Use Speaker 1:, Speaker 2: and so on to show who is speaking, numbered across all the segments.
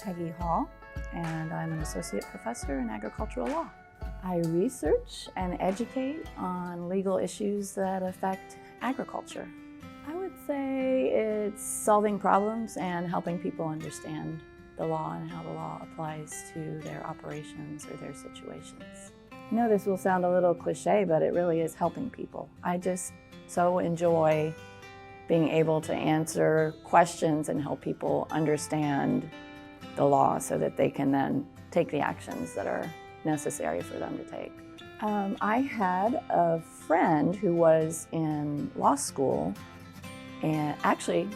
Speaker 1: Peggy Hall, and I'm an associate professor in agricultural law. I research and educate on legal issues that affect agriculture. I would say it's solving problems and helping people understand the law and how the law applies to their operations or their situations. I know this will sound a little cliche, but it really is helping people. I just so enjoy being able to answer questions and help people understand the law so that they can then take the actions that are necessary for them to take. I had a friend who was in law school, and actually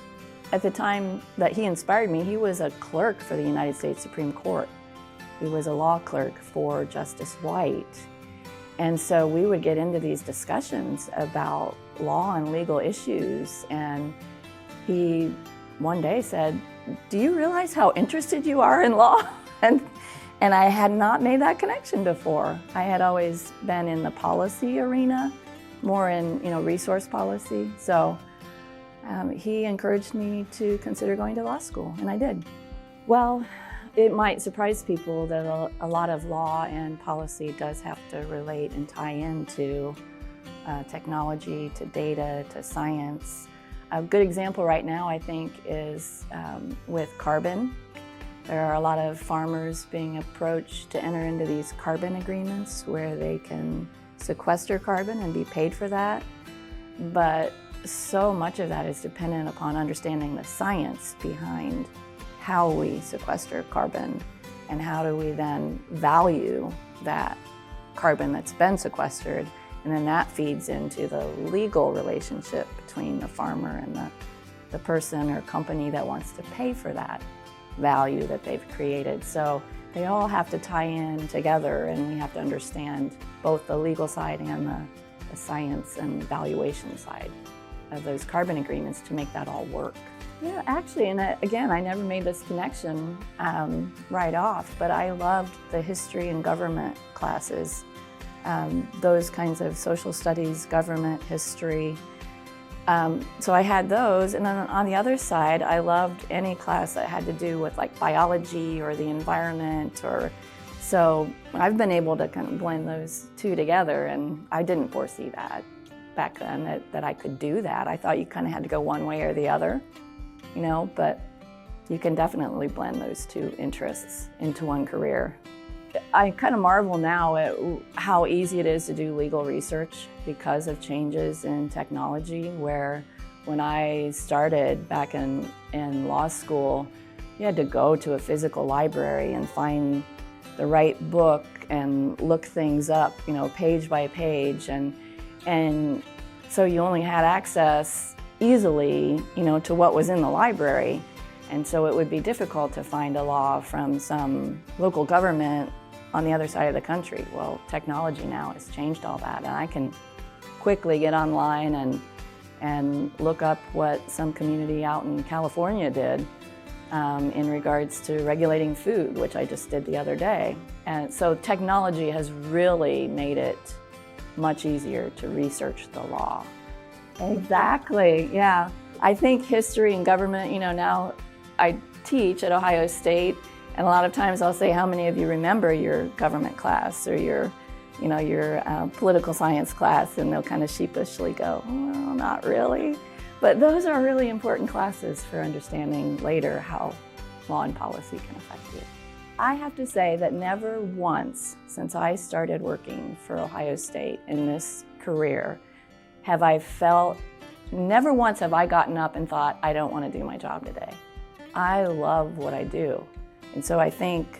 Speaker 1: at the time that he inspired me, he was a clerk for the United States Supreme Court. He was a law clerk for Justice White. And so we would get into these discussions about law and legal issues, and he one day said, "Do you realize how interested you are in law?" And I had not made that connection before. I had always been in the policy arena, more in resource policy. So he encouraged me to consider going to law school, and I did. Well, it might surprise people that a lot of law and policy does have to relate and tie into technology, to data, to science. A good example right now, I think, is with carbon. There are a lot of farmers being approached to enter into these carbon agreements where they can sequester carbon and be paid for that. But so much of that is dependent upon understanding the science behind how we sequester carbon and how do we then value that carbon that's been sequestered, and then that feeds into the legal relationship between the farmer and the person or company that wants to pay for that value that they've created. So they all have to tie in together, and we have to understand both the legal side and the science and valuation side of those carbon agreements to make that all work. Yeah, actually, and again, I never made this connection right off, but I loved the history and government classes, those kinds of social studies, government history. So I had those, and then on the other side, I loved any class that had to do with like biology or the environment, so I've been able to kind of blend those two together, and I didn't foresee that back then, that I could do that. I thought you kind of had to go one way or the other, but you can definitely blend those two interests into one career. I kind of marvel now at how easy it is to do legal research because of changes in technology, where when I started back in law school, you had to go to a physical library and find the right book and look things up, page by page, and so you only had access easily, to what was in the library. And so it would be difficult to find a law from some local government on the other side of the country. Well, technology now has changed all that, and I can quickly get online and look up what some community out in California did in regards to regulating food, which I just did the other day. And so technology has really made it much easier to research the law. Exactly, yeah. I think history and government, now I teach at Ohio State, and a lot of times I'll say, how many of you remember your government class or your political science class? And they'll kind of sheepishly go, well, not really. But those are really important classes for understanding later how law and policy can affect you. I have to say that never once since I started working for Ohio State in this career never once have I gotten up and thought, I don't want to do my job today. I love what I do. And so I think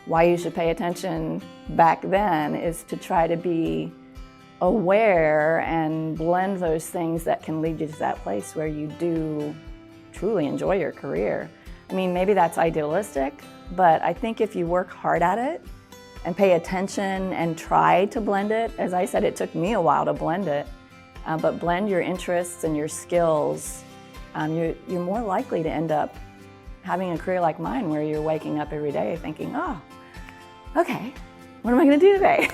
Speaker 1: why you should pay attention back then is to try to be aware and blend those things that can lead you to that place where you do truly enjoy your career. I mean, maybe that's idealistic, but I think if you work hard at it and pay attention and try to blend it, as I said, it took me a while to blend it, but blend your interests and your skills, you're more likely to end up having a career like mine where you're waking up every day thinking, oh, okay, what am I going to do today?